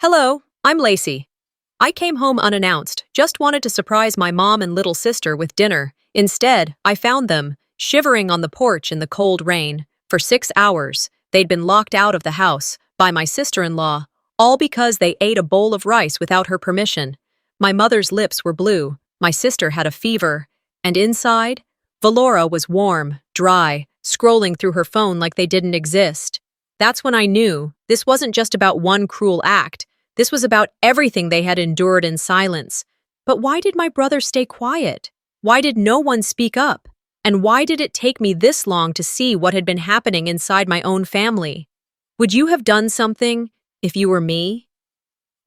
Hello, I'm Lacey. I came home unannounced, just wanted to surprise my mom and little sister with dinner. Instead, I found them, shivering on the porch in the cold rain. For 6 hours, they'd been locked out of the house by my sister-in-law, all because they ate a bowl of rice without her permission. My mother's lips were blue, my sister had a fever, and inside, Valora was warm, dry, scrolling through her phone like they didn't exist. That's when I knew this wasn't just about one cruel act. This was about everything they had endured in silence. But why did my brother stay quiet? Why did no one speak up? And why did it take me this long to see what had been happening inside my own family? Would you have done something if you were me?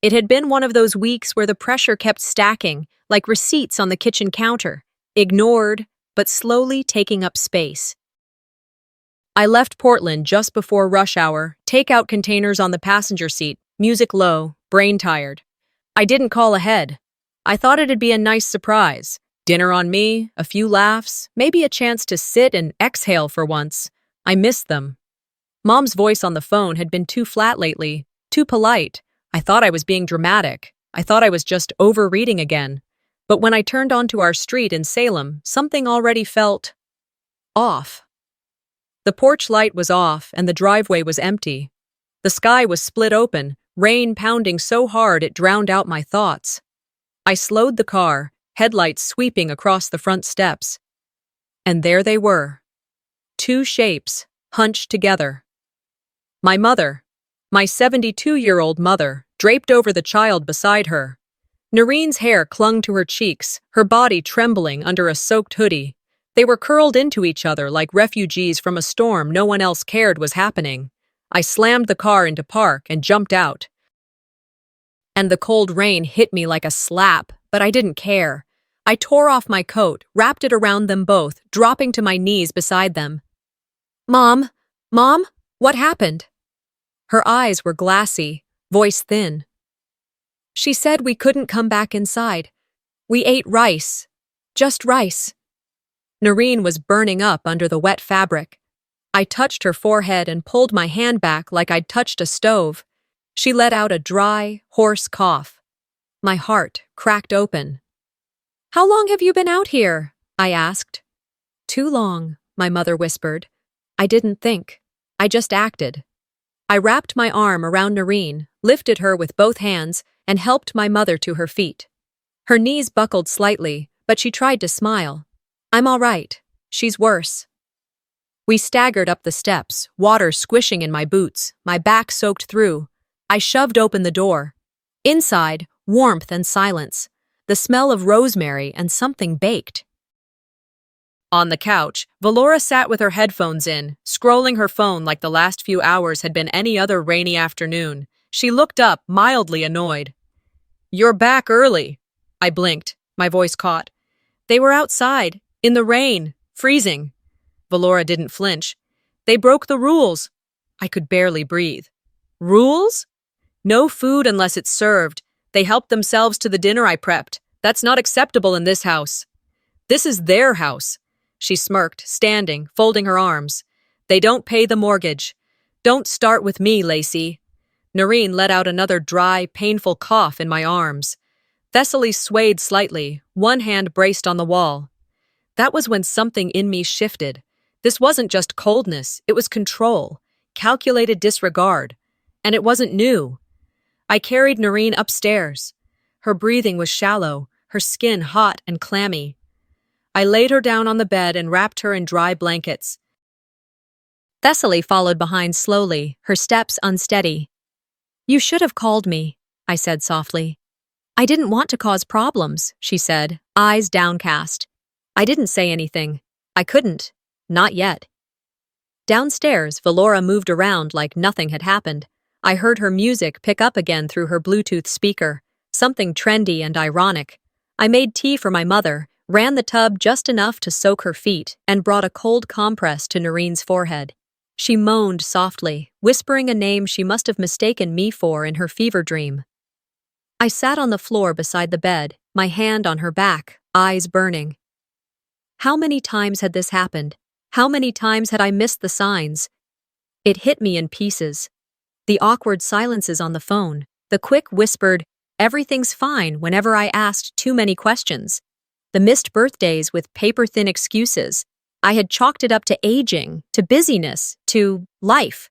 It had been one of those weeks where the pressure kept stacking, like receipts on the kitchen counter, ignored, but slowly taking up space. I left Portland just before rush hour, takeout containers on the passenger seat, music low, brain tired. I didn't call ahead. I thought it'd be a nice surprise. Dinner on me, a few laughs, maybe a chance to sit and exhale for once. I missed them. Mom's voice on the phone had been too flat lately, too polite. I thought I was being dramatic. I thought I was just overreading again. But when I turned onto our street in Salem, something already felt off. The porch light was off and the driveway was empty. The sky was split open, rain pounding so hard it drowned out my thoughts. I slowed the car, headlights sweeping across the front steps. And there they were. Two shapes, hunched together. My mother, my 72-year-old mother, draped over the child beside her. Noreen's hair clung to her cheeks, her body trembling under a soaked hoodie. They were curled into each other like refugees from a storm no one else cared was happening. I slammed the car into park and jumped out. And the cold rain hit me like a slap, but I didn't care. I tore off my coat, wrapped it around them both, dropping to my knees beside them. Mom, what happened? Her eyes were glassy, voice thin. She said we couldn't come back inside. We ate rice. Just rice. Noreen was burning up under the wet fabric. I touched her forehead and pulled my hand back like I'd touched a stove. She let out a dry, hoarse cough. My heart cracked open. How long have you been out here? I asked. Too long, my mother whispered. I didn't think. I just acted. I wrapped my arm around Noreen, lifted her with both hands, and helped my mother to her feet. Her knees buckled slightly, but she tried to smile. I'm all right. She's worse. We staggered up the steps, water squishing in my boots, my back soaked through. I shoved open the door. Inside, warmth and silence, the smell of rosemary and something baked. On the couch, Valora sat with her headphones in, scrolling her phone like the last few hours had been any other rainy afternoon. She looked up, mildly annoyed. You're back early. I blinked, my voice caught. They were outside. In the rain, freezing. Valora didn't flinch. They broke the rules. I could barely breathe. Rules? No food unless it's served. They helped themselves to the dinner I prepped. That's not acceptable in this house. This is their house. She smirked, standing, folding her arms. They don't pay the mortgage. Don't start with me, Lacey. Noreen let out another dry, painful cough in my arms. Thessaly swayed slightly, one hand braced on the wall. That was when something in me shifted. This wasn't just coldness, it was control, calculated disregard. And it wasn't new. I carried Noreen upstairs. Her breathing was shallow, her skin hot and clammy. I laid her down on the bed and wrapped her in dry blankets. Thessaly followed behind slowly, her steps unsteady. You should have called me, I said softly. I didn't want to cause problems, she said, eyes downcast. I didn't say anything. I couldn't. Not yet. Downstairs, Valora moved around like nothing had happened. I heard her music pick up again through her Bluetooth speaker, something trendy and ironic. I made tea for my mother, ran the tub just enough to soak her feet, and brought a cold compress to Noreen's forehead. She moaned softly, whispering a name she must have mistaken me for in her fever dream. I sat on the floor beside the bed, my hand on her back, eyes burning. How many times had this happened? How many times had I missed the signs? It hit me in pieces. The awkward silences on the phone, The quick whispered, "Everything's fine," whenever I asked too many questions. The missed birthdays with paper-thin excuses. I had chalked it up to aging, to busyness, to life.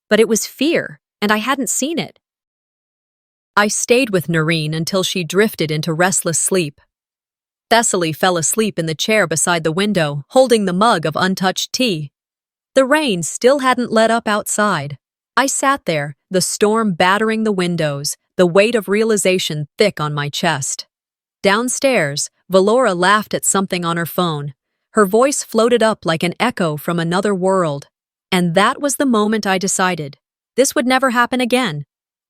But it was fear, and I hadn't seen it. I stayed with Noreen until she drifted into restless sleep. Thessaly fell asleep in the chair beside the window, holding the mug of untouched tea. The rain still hadn't let up outside. I sat there, the storm battering the windows, the weight of realization thick on my chest. Downstairs, Valora laughed at something on her phone. Her voice floated up like an echo from another world. And that was the moment I decided. This would never happen again.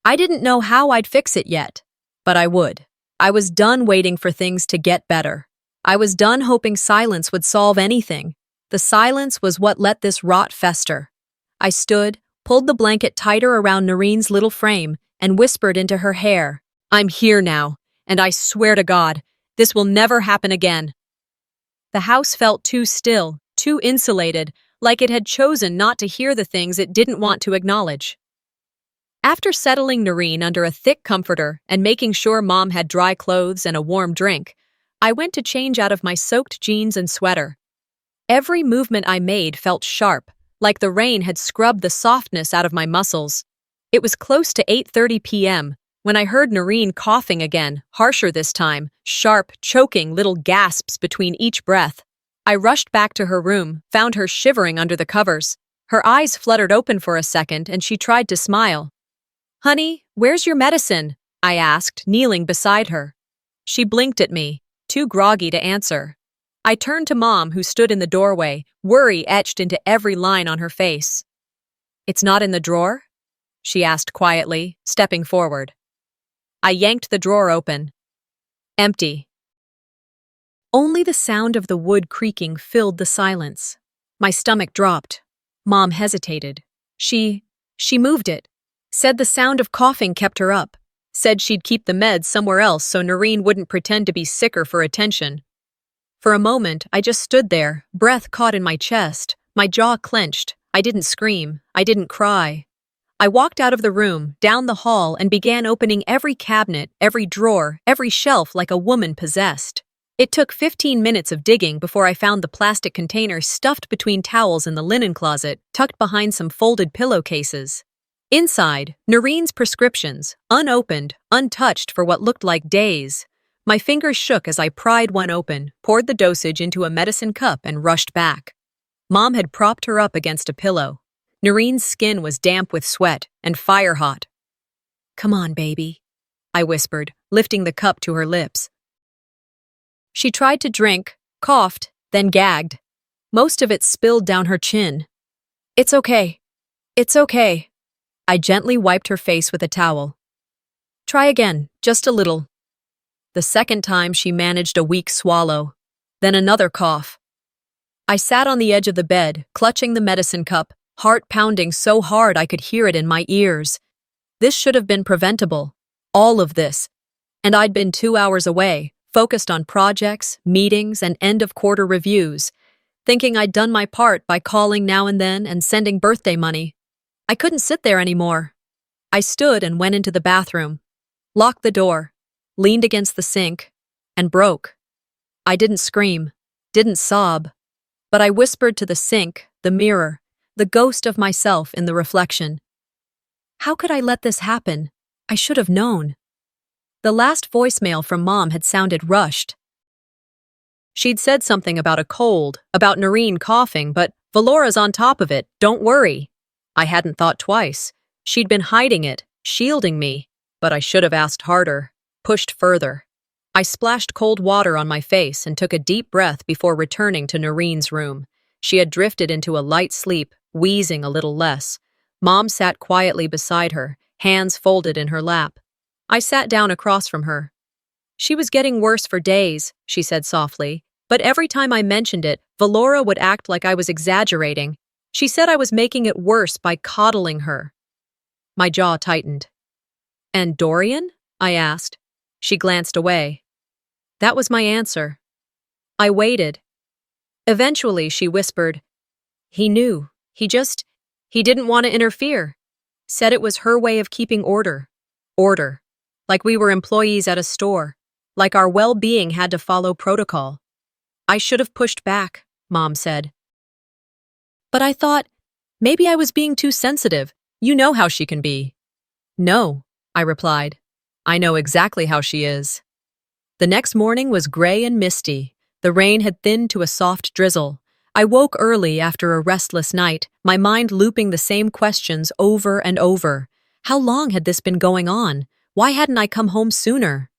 I didn't know how I'd fix it yet, but I would. I was done waiting for things to get better. I was done hoping silence would solve anything. The silence was what let this rot fester. I stood, pulled the blanket tighter around Noreen's little frame, and whispered into her hair, "I'm here now, and I swear to God, this will never happen again." The house felt too still, too insulated, like it had chosen not to hear the things it didn't want to acknowledge. After settling Noreen under a thick comforter and making sure Mom had dry clothes and a warm drink, I went to change out of my soaked jeans and sweater. Every movement I made felt sharp, like the rain had scrubbed the softness out of my muscles. It was close to 8:30 p.m. when I heard Noreen coughing again, harsher this time, sharp, choking little gasps between each breath. I rushed back to her room, found her shivering under the covers. Her eyes fluttered open for a second, and she tried to smile. "Honey, where's your medicine?" I asked, kneeling beside her. She blinked at me, too groggy to answer. I turned to Mom, who stood in the doorway, worry etched into every line on her face. "It's not in the drawer?" she asked quietly, stepping forward. I yanked the drawer open. Empty. Only the sound of the wood creaking filled the silence. My stomach dropped. Mom hesitated. She moved it. Said the sound of coughing kept her up. Said she'd keep the meds somewhere else so Noreen wouldn't pretend to be sicker for attention. For a moment, I just stood there, breath caught in my chest, my jaw clenched. I didn't scream. I didn't cry. I walked out of the room, down the hall, and began opening every cabinet, every drawer, every shelf like a woman possessed. It took 15 minutes of digging before I found the plastic container stuffed between towels in the linen closet, tucked behind some folded pillowcases. Inside, Noreen's prescriptions, unopened, untouched for what looked like days. My fingers shook as I pried one open, poured the dosage into a medicine cup, and rushed back. Mom had propped her up against a pillow. Noreen's skin was damp with sweat and fire-hot. "Come on, baby," I whispered, lifting the cup to her lips. She tried to drink, coughed, then gagged. Most of it spilled down her chin. "It's okay. It's okay." I gently wiped her face with a towel. "Try again, just a little." The second time she managed a weak swallow, then another cough. I sat on the edge of the bed, clutching the medicine cup, heart pounding so hard I could hear it in my ears. This should have been preventable. All of this. And I'd been 2 hours away, focused on projects, meetings, and end-of-quarter reviews, thinking I'd done my part by calling now and then and sending birthday money. I couldn't sit there anymore. I stood and went into the bathroom, locked the door, leaned against the sink, and broke. I didn't scream, didn't sob, but I whispered to the sink, the mirror, the ghost of myself in the reflection. How could I let this happen? I should have known. The last voicemail from Mom had sounded rushed. She'd said something about a cold, about Noreen coughing, but Valora's on top of it, don't worry. I hadn't thought twice. She'd been hiding it, shielding me, but I should have asked harder, pushed further. I splashed cold water on my face and took a deep breath before returning to Noreen's room. She had drifted into a light sleep, wheezing a little less. Mom sat quietly beside her, hands folded in her lap. I sat down across from her. "She was getting worse for days," she said softly, but every time I mentioned it, Valora would act like I was exaggerating. She said I was making it worse by coddling her. My jaw tightened. "And Dorian?" I asked. She glanced away. That was my answer. I waited. Eventually, she whispered, "He knew. He didn't want to interfere. Said it was her way of keeping order. order. Like we were employees at a store. Like our well-being had to follow protocol. I should have pushed back, Mom said. But I thought, maybe I was being too sensitive. You know how she can be. No, I replied. I know exactly how she is. The next morning was gray and misty. The rain had thinned to a soft drizzle. I woke early after a restless night, my mind looping the same questions over and over. How long had this been going on? Why hadn't I come home sooner?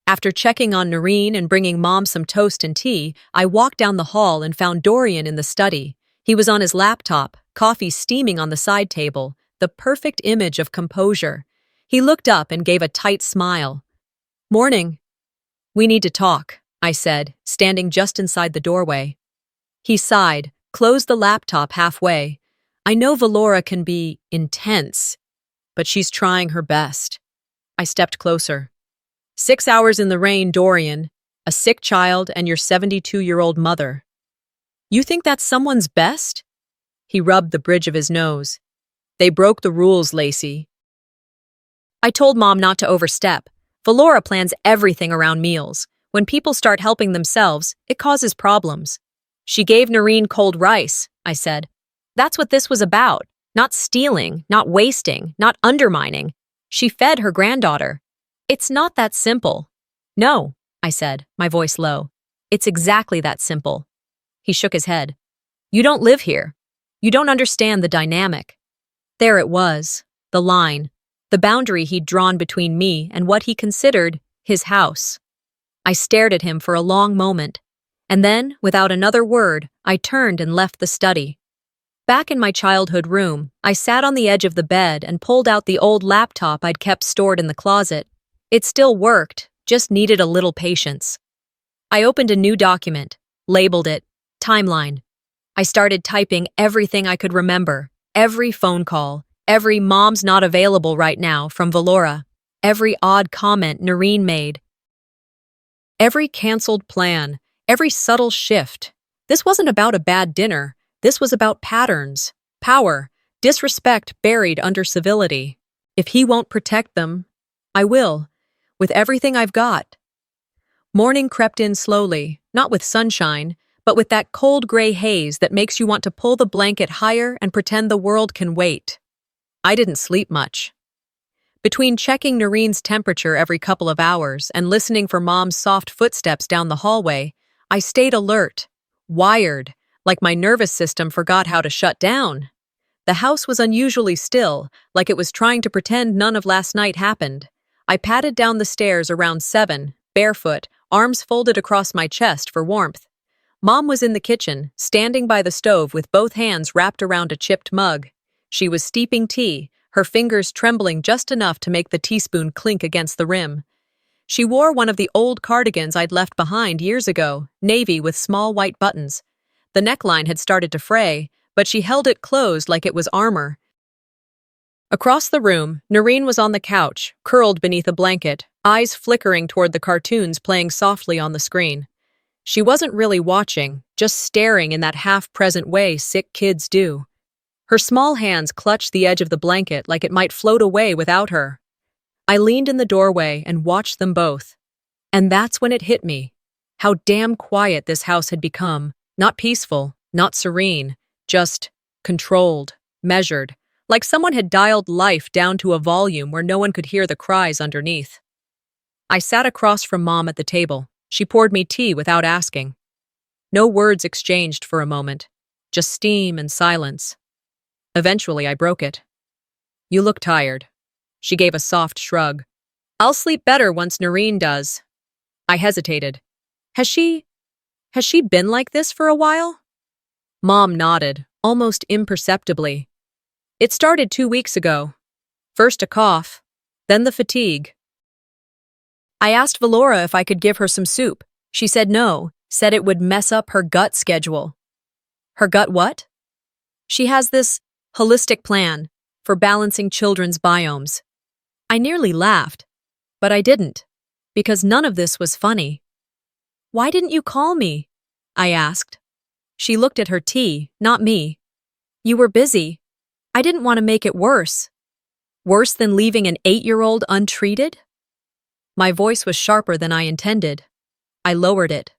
After checking on Noreen and bringing Mom some toast and tea, I walked down the hall and found Dorian in the study. He was on his laptop, coffee steaming on the side table, the perfect image of composure. He looked up and gave a tight smile. Morning. We need to talk, I said, standing just inside the doorway. He sighed, closed the laptop halfway. I know Valora can be intense, but she's trying her best. I stepped closer. 6 hours in the rain, Dorian, a sick child and your 72-year-old mother. You think that's someone's best? He rubbed the bridge of his nose. They broke the rules, Lacey. I told Mom not to overstep. Valora plans everything around meals. When people start helping themselves, it causes problems. She gave Noreen cold rice, I said. That's what this was about. Not stealing, not wasting, not undermining. She fed her granddaughter. It's not that simple. No, I said, my voice low. It's exactly that simple. He shook his head. You don't live here. You don't understand the dynamic. There it was, the line, the boundary he'd drawn between me and what he considered his house. I stared at him for a long moment, and then, without another word, I turned and left the study. Back in my childhood room, I sat on the edge of the bed and pulled out the old laptop I'd kept stored in the closet. It still worked, just needed a little patience. I opened a new document, labeled it Timeline. I started typing everything I could remember, every phone call, every "Mom's not available right now" from Valora, every odd comment Noreen made, every canceled plan, every subtle shift. This wasn't about a bad dinner. This was about patterns, power, disrespect buried under civility. If he won't protect them, I will, with everything I've got. Morning crept in slowly, not with sunshine, but with that cold gray haze that makes you want to pull the blanket higher and pretend the world can wait. I didn't sleep much. Between checking Noreen's temperature every couple of hours and listening for Mom's soft footsteps down the hallway, I stayed alert, wired, like my nervous system forgot how to shut down. The house was unusually still, like it was trying to pretend none of last night happened. I padded down the stairs around 7, barefoot, arms folded across my chest for warmth. Mom was in the kitchen, standing by the stove with both hands wrapped around a chipped mug. She was steeping tea, her fingers trembling just enough to make the teaspoon clink against the rim. She wore one of the old cardigans I'd left behind years ago, navy with small white buttons. The neckline had started to fray, but she held it closed like it was armor. Across the room, Noreen was on the couch, curled beneath a blanket, eyes flickering toward the cartoons playing softly on the screen. She wasn't really watching, just staring in that half-present way sick kids do. Her small hands clutched the edge of the blanket like it might float away without her. I leaned in the doorway and watched them both. And that's when it hit me. How damn quiet this house had become. Not peaceful, not serene, just controlled, measured, like someone had dialed life down to a volume where no one could hear the cries underneath. I sat across from Mom at the table. She poured me tea without asking. No words exchanged for a moment, just steam and silence. Eventually, I broke it. You look tired. She gave a soft shrug. I'll sleep better once Noreen does. I hesitated. Has she been like this for a while? Mom nodded, almost imperceptibly. It started 2 weeks ago. First a cough, then the fatigue. I asked Valora if I could give her some soup. She said no, said it would mess up her gut schedule. Her gut what? She has this holistic plan for balancing children's biomes. I nearly laughed, but I didn't, because none of this was funny. Why didn't you call me? I asked. She looked at her tea, not me. You were busy. I didn't want to make it worse. Worse than leaving an 8-year-old untreated? My voice was sharper than I intended. I lowered it.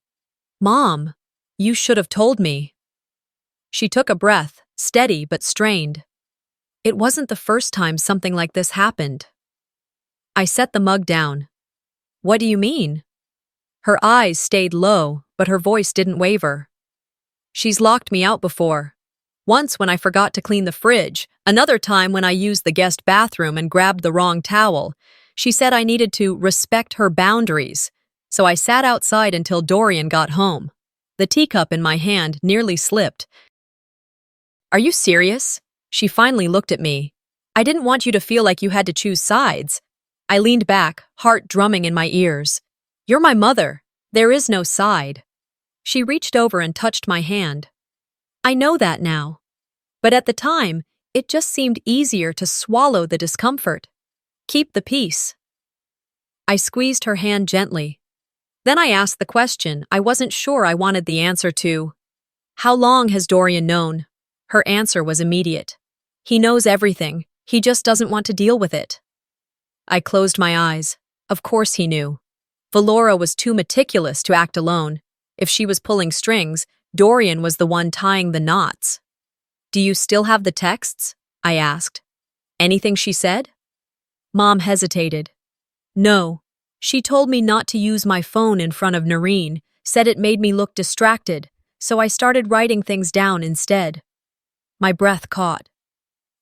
Mom, you should have told me. She took a breath, steady but strained. It wasn't the first time something like this happened. I set the mug down. What do you mean? Her eyes stayed low, but her voice didn't waver. She's locked me out before. Once when I forgot to clean the fridge, another time when I used the guest bathroom and grabbed the wrong towel. She said I needed to respect her boundaries, so I sat outside until Dorian got home. The teacup in my hand nearly slipped. Are you serious? She finally looked at me. I didn't want you to feel like you had to choose sides. I leaned back, heart drumming in my ears. You're my mother. There is no side. She reached over and touched my hand. I know that now. But at the time, it just seemed easier to swallow the discomfort. Keep the peace. I squeezed her hand gently. Then I asked the question I wasn't sure I wanted the answer to. How long has Dorian known? Her answer was immediate. He knows everything. He just doesn't want to deal with it. I closed my eyes. Of course he knew. Valora was too meticulous to act alone. If she was pulling strings, Dorian was the one tying the knots. Do you still have the texts? I asked. Anything she said? Mom hesitated. No. She told me not to use my phone in front of Noreen, said it made me look distracted, so I started writing things down instead. My breath caught.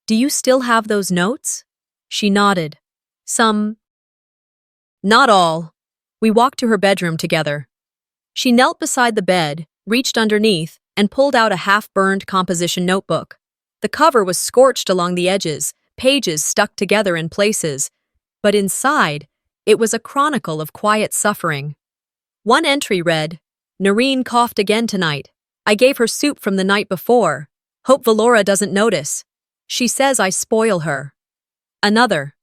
Do you still have those notes? She nodded. Some. Not all. We walked to her bedroom together. She knelt beside the bed, reached underneath, and pulled out a half-burned composition notebook. The cover was scorched along the edges, pages stuck together in places, but inside, it was a chronicle of quiet suffering. One entry read, Noreen coughed again tonight. I gave her soup from the night before. Hope Valora doesn't notice. She says I spoil her. Another.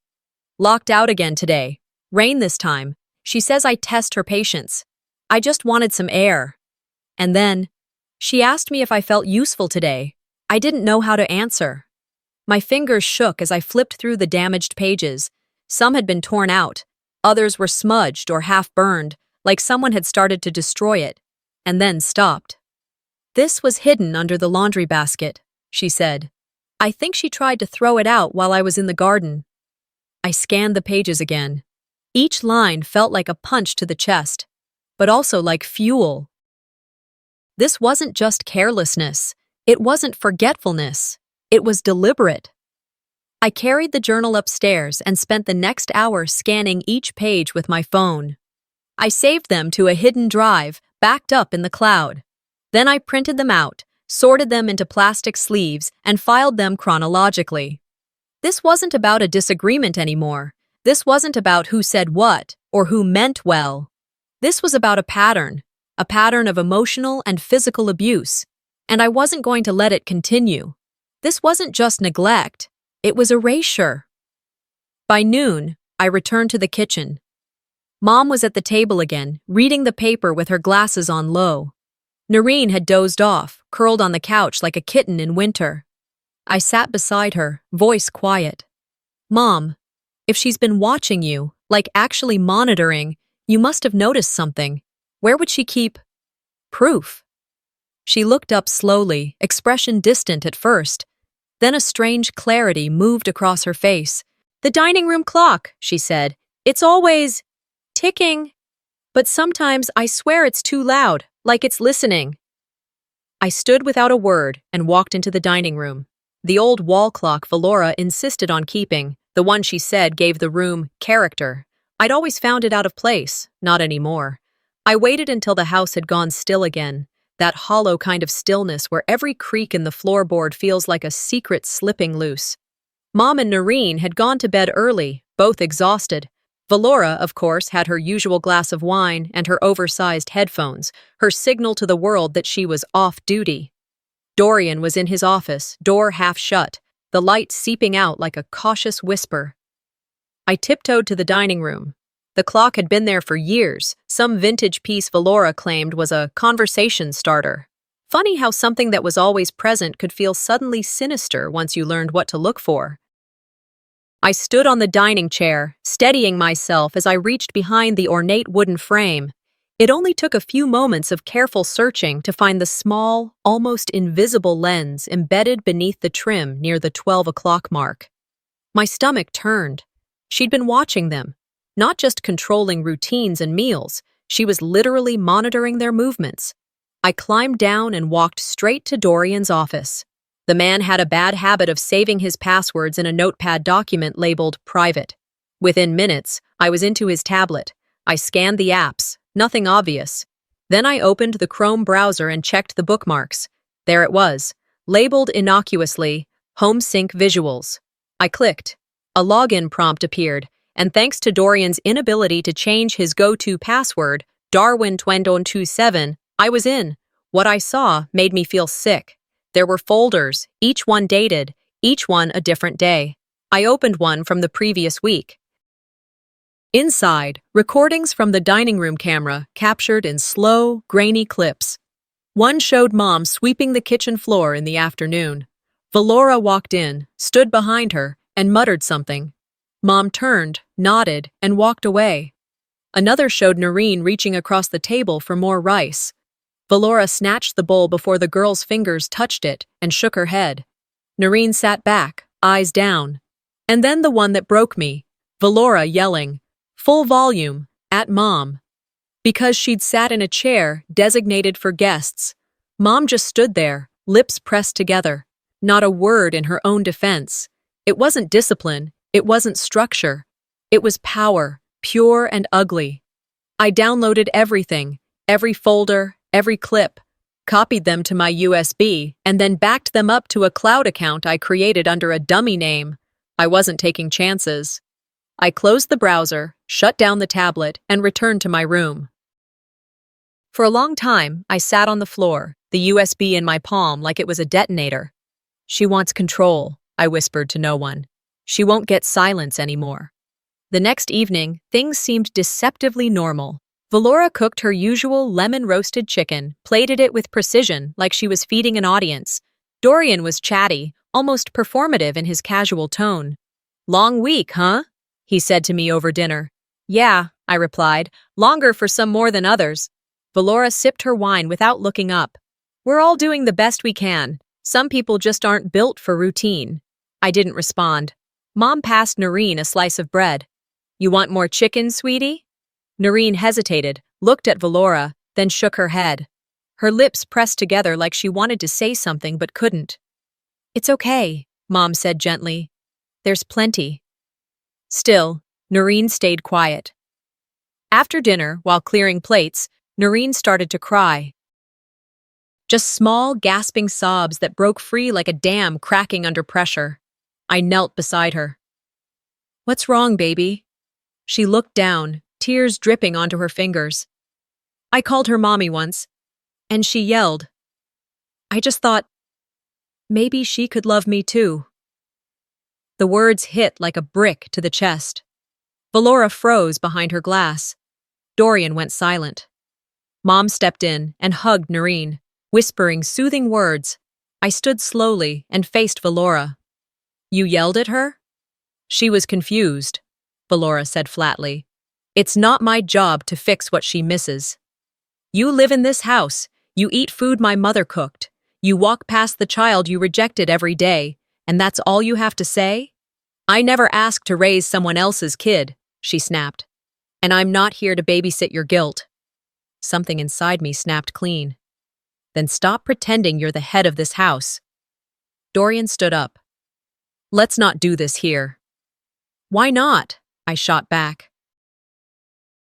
Locked out again today. Rain this time. She says I test her patience. I just wanted some air. And then, she asked me if I felt useful today. I didn't know how to answer. My fingers shook as I flipped through the damaged pages. Some had been torn out. Others were smudged or half-burned, like someone had started to destroy it, and then stopped. This was hidden under the laundry basket, she said. I think she tried to throw it out while I was in the garden. I scanned the pages again. Each line felt like a punch to the chest, but also like fuel. This wasn't just carelessness. It wasn't forgetfulness. It was deliberate. I carried the journal upstairs and spent the next hour scanning each page with my phone. I saved them to a hidden drive, backed up in the cloud. Then I printed them out, sorted them into plastic sleeves, and filed them chronologically. This wasn't about a disagreement anymore. This wasn't about who said what or who meant well. This was about a pattern of emotional and physical abuse, and I wasn't going to let it continue. This wasn't just neglect, it was erasure. By noon, I returned to the kitchen. Mom was at the table again, reading the paper with her glasses on low. Noreen had dozed off, curled on the couch like a kitten in winter. I sat beside her, voice quiet. Mom, if she's been watching you, like actually monitoring, you must have noticed something. Where would she keep proof? She looked up slowly, expression distant at first. Then a strange clarity moved across her face. The dining room clock, she said. It's always ticking. But sometimes I swear it's too loud, like it's listening. I stood without a word and walked into the dining room. The old wall clock Valora insisted on keeping, the one she said gave the room character. I'd always found it out of place, not anymore. I waited until the house had gone still again, that hollow kind of stillness where every creak in the floorboard feels like a secret slipping loose. Mom and Noreen had gone to bed early, both exhausted. Valora, of course, had her usual glass of wine and her oversized headphones, her signal to the world that she was off duty. Dorian was in his office, door half shut, the light seeping out like a cautious whisper. I tiptoed to the dining room. The clock had been there for years, some vintage piece Valora claimed was a conversation starter. Funny how something that was always present could feel suddenly sinister once you learned what to look for. I stood on the dining chair, steadying myself as I reached behind the ornate wooden frame. It only took a few moments of careful searching to find the small, almost invisible lens embedded beneath the trim near the 12 o'clock mark. My stomach turned. She'd been watching them, not just controlling routines and meals, she was literally monitoring their movements. I climbed down and walked straight to Dorian's office. The man had a bad habit of saving his passwords in a notepad document labeled private. Within minutes, I was into his tablet. I scanned the apps, nothing obvious. Then I opened the Chrome browser and checked the bookmarks. There it was, labeled innocuously, Home Sync Visuals. I clicked. A login prompt appeared, and thanks to Dorian's inability to change his go-to password, Darwin2027, I was in. What I saw made me feel sick. There were folders, each one dated, each one a different day. I opened one from the previous week. Inside, recordings from the dining room camera captured in slow, grainy clips. One showed Mom sweeping the kitchen floor in the afternoon. Valora walked in, stood behind her, and muttered something. Mom turned, nodded, and walked away. Another showed Noreen reaching across the table for more rice. Valora snatched the bowl before the girl's fingers touched it and shook her head. Noreen sat back, eyes down. And then the one that broke me, Valora yelling, full volume, at Mom. Because she'd sat in a chair designated for guests, Mom just stood there, lips pressed together. Not a word in her own defense. It wasn't discipline, it wasn't structure. It was power, pure and ugly. I downloaded everything, every folder, every clip, copied them to my USB, and then backed them up to a cloud account I created under a dummy name. I wasn't taking chances. I closed the browser, shut down the tablet, and returned to my room. For a long time, I sat on the floor, the USB in my palm like it was a detonator. She wants control, I whispered to no one. She won't get silence anymore. The next evening, things seemed deceptively normal. Valora cooked her usual lemon-roasted chicken, plated it with precision like she was feeding an audience. Dorian was chatty, almost performative in his casual tone. "Long week, huh?" he said to me over dinner. "Yeah," I replied, "longer for some more than others." Valora sipped her wine without looking up. "We're all doing the best we can. Some people just aren't built for routine." I didn't respond. Mom passed Noreen a slice of bread. "You want more chicken, sweetie?" Noreen hesitated, looked at Valora, then shook her head. Her lips pressed together like she wanted to say something but couldn't. "It's okay," Mom said gently. "There's plenty." Still, Noreen stayed quiet. After dinner, while clearing plates, Noreen started to cry. Just small, gasping sobs that broke free like a dam cracking under pressure. I knelt beside her. "What's wrong, baby?" She looked down, tears dripping onto her fingers. "I called her mommy once, and she yelled. I just thought, maybe she could love me too." The words hit like a brick to the chest. Valora froze behind her glass. Dorian went silent. Mom stepped in and hugged Noreen, whispering soothing words. I stood slowly and faced Valora. "You yelled at her?" "She was confused," Valora said flatly. "It's not my job to fix what she misses. You live in this house, you eat food my mother cooked, you walk past the child you rejected every day, and that's all you have to say? I never asked to raise someone else's kid," she snapped. "And I'm not here to babysit your guilt." Something inside me snapped clean. "Then stop pretending you're the head of this house." Dorian stood up. "Let's not do this here." "Why not?" I shot back.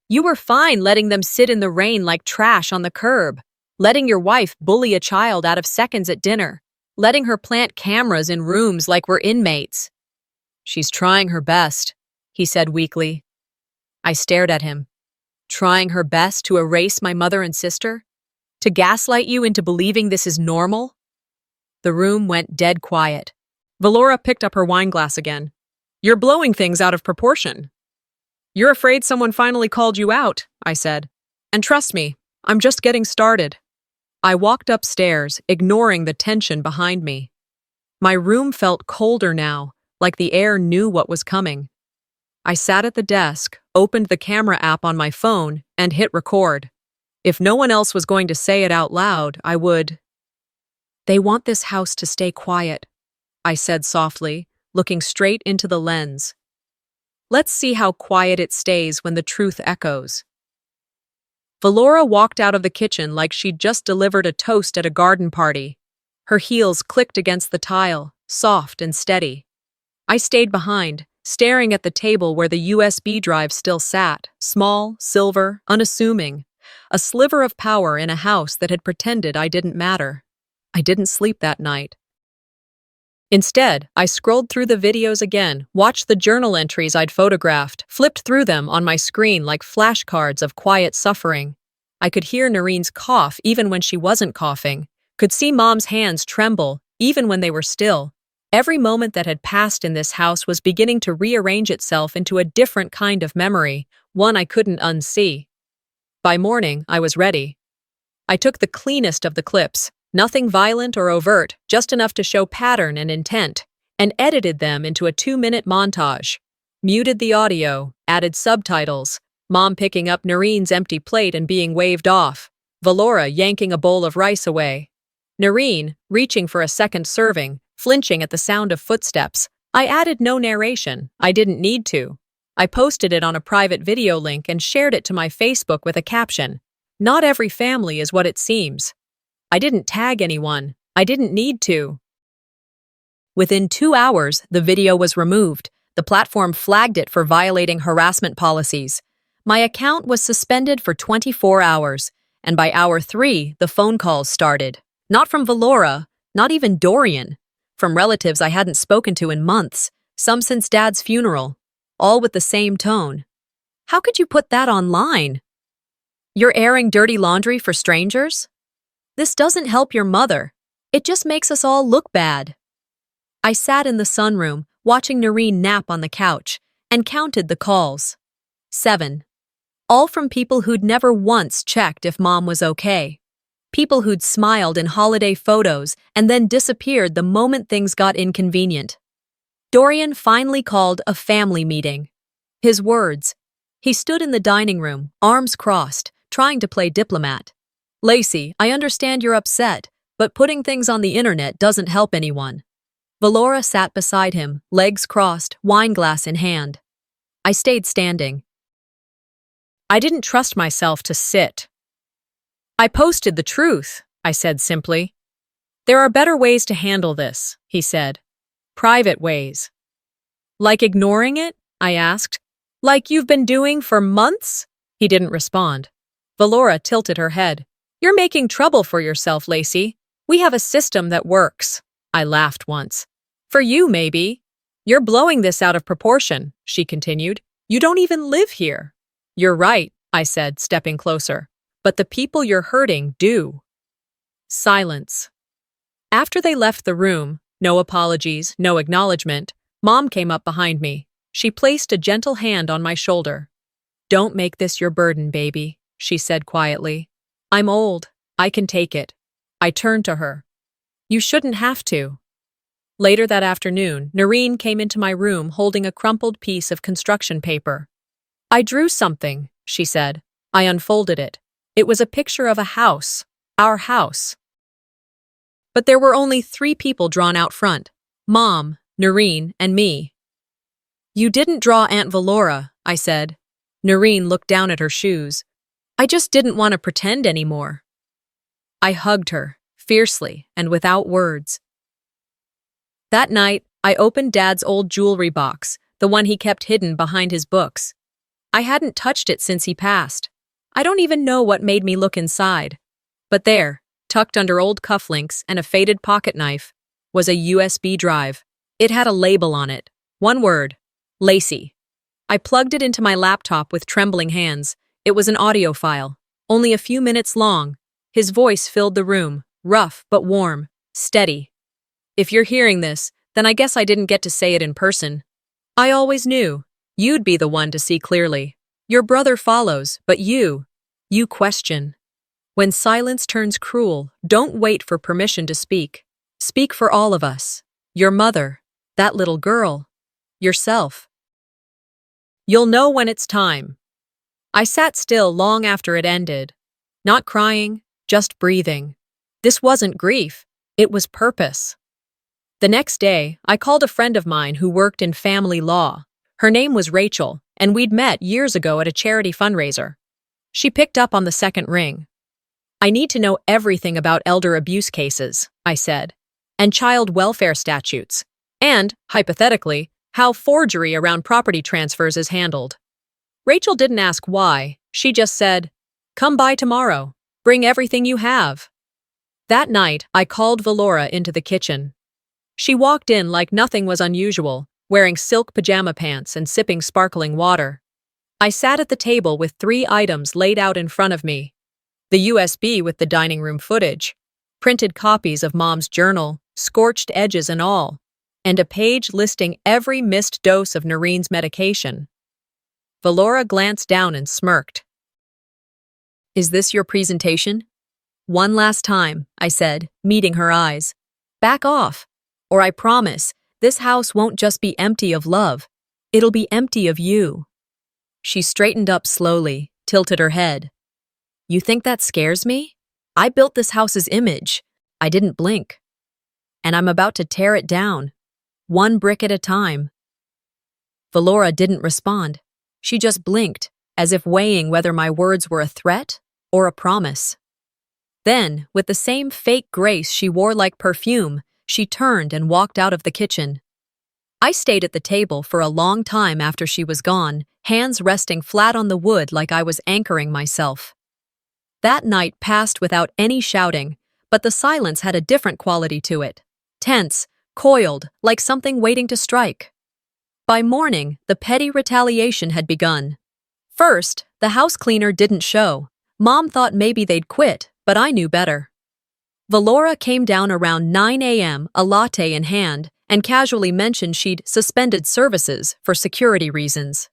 "You were fine letting them sit in the rain like trash on the curb, letting your wife bully a child out of seconds at dinner, letting her plant cameras in rooms like we're inmates." "She's trying her best," he said weakly. I stared at him. "Trying her best to erase my mother and sister? To gaslight you into believing this is normal?" The room went dead quiet. Valora picked up her wine glass again. "You're blowing things out of proportion." "You're afraid someone finally called you out," I said. "And trust me, I'm just getting started." I walked upstairs, ignoring the tension behind me. My room felt colder now, like the air knew what was coming. I sat at the desk, opened the camera app on my phone, and hit record. If no one else was going to say it out loud, I would. "They want this house to stay quiet," I said softly, looking straight into the lens. "Let's see how quiet it stays when the truth echoes." Valora walked out of the kitchen like she'd just delivered a toast at a garden party. Her heels clicked against the tile, soft and steady. I stayed behind, staring at the table where the USB drive still sat, small, silver, unassuming, a sliver of power in a house that had pretended I didn't matter. I didn't sleep that night. Instead, I scrolled through the videos again, watched the journal entries I'd photographed, flipped through them on my screen like flashcards of quiet suffering. I could hear Noreen's cough even when she wasn't coughing, could see Mom's hands tremble even when they were still. Every moment that had passed in this house was beginning to rearrange itself into a different kind of memory, one I couldn't unsee. By morning, I was ready. I took the cleanest of the clips, nothing violent or overt, just enough to show pattern and intent, and edited them into a 2-minute montage. Muted the audio, added subtitles, Mom picking up Noreen's empty plate and being waved off, Valora yanking a bowl of rice away, Noreen reaching for a second serving, flinching at the sound of footsteps. I added no narration. I didn't need to. I posted it on a private video link and shared it to my Facebook with a caption, "Not every family is what it seems." I didn't tag anyone. I didn't need to. Within 2 hours, the video was removed. The platform flagged it for violating harassment policies. My account was suspended for 24 hours, and by hour 3, the phone calls started. Not from Valora, not even Dorian. From relatives I hadn't spoken to in months, some since Dad's funeral, all with the same tone. "How could you put that online? You're airing dirty laundry for strangers? This doesn't help your mother. It just makes us all look bad." I sat in the sunroom, watching Noreen nap on the couch, and counted the calls. 7. All from people who'd never once checked if Mom was okay. People who'd smiled in holiday photos and then disappeared the moment things got inconvenient. Dorian finally called a family meeting. His words. He stood in the dining room, arms crossed, trying to play diplomat. "Lacey, I understand you're upset, but putting things on the internet doesn't help anyone." Valora sat beside him, legs crossed, wine glass in hand. I stayed standing. I didn't trust myself to sit. "I posted the truth," I said simply. "There are better ways to handle this," he said. "Private ways." "Like ignoring it?" I asked. "Like you've been doing for months?" He didn't respond. Valora tilted her head. "You're making trouble for yourself, Lacey. We have a system that works." I laughed once. "For you, maybe. You're blowing this out of proportion," she continued. "You don't even live here." "You're right," I said, stepping closer. "But the people you're hurting do." Silence. After they left the room, no apologies, no acknowledgement, Mom came up behind me. She placed a gentle hand on my shoulder. "Don't make this your burden, baby," she said quietly. "I'm old. I can take it." I turned to her. "You shouldn't have to." Later that afternoon, Noreen came into my room holding a crumpled piece of construction paper. "I drew something," she said. I unfolded it. It was a picture of a house, our house. But there were only 3 people drawn out front: Mom, Noreen, and me. "You didn't draw Aunt Valora," I said. Noreen looked down at her shoes. "I just didn't want to pretend anymore." I hugged her, fiercely and without words. That night, I opened Dad's old jewelry box, the one he kept hidden behind his books. I hadn't touched it since he passed. I don't even know what made me look inside. But there, tucked under old cufflinks and a faded pocket knife, was a USB drive. It had a label on it. One word: Lacey. I plugged it into my laptop with trembling hands. It was an audio file, only a few minutes long. His voice filled the room, rough but warm, steady. "If you're hearing this, then I guess I didn't get to say it in person. I always knew. You'd be the one to see clearly. Your brother follows, but you question. When silence turns cruel, don't wait for permission to speak. Speak for all of us. Your mother, that little girl, Yourself. You'll know when it's time. I sat still long after it ended. Not crying, just breathing. This wasn't grief, it was purpose. The next day, I called a friend of mine who worked in family law. Her name was Rachel, and we'd met years ago at a charity fundraiser. She picked up on the second ring. I need to know everything about elder abuse cases, I said, and child welfare statutes, and, hypothetically, how forgery around property transfers is handled. Rachel didn't ask why, she just said, "Come by tomorrow. Bring everything you have." That night, I called Valora into the kitchen. She walked in like nothing was unusual, wearing silk pajama pants and sipping sparkling water. I sat at the table with 3 items laid out in front of me. The USB with the dining room footage, printed copies of Mom's journal, scorched edges and all, and a page listing every missed dose of Noreen's medication. Valora glanced down and smirked. "Is this your presentation?" "One last time," I said, meeting her eyes. "Back off, or I promise, this house won't just be empty of love, it'll be empty of you." She straightened up slowly, tilted her head. "You think that scares me? I built this house's image. I didn't blink. And I'm about to tear it down, one brick at a time." Valora didn't respond. She just blinked, as if weighing whether my words were a threat or a promise. Then, with the same fake grace she wore like perfume, she turned and walked out of the kitchen. I stayed at the table for a long time after she was gone, hands resting flat on the wood like I was anchoring myself. That night passed without any shouting, but the silence had a different quality to it. Tense, coiled, like something waiting to strike. By morning, the petty retaliation had begun. First, the house cleaner didn't show. Mom thought maybe they'd quit, but I knew better. Valora came down around 9 a.m., a latte in hand, and casually mentioned she'd suspended services for security reasons.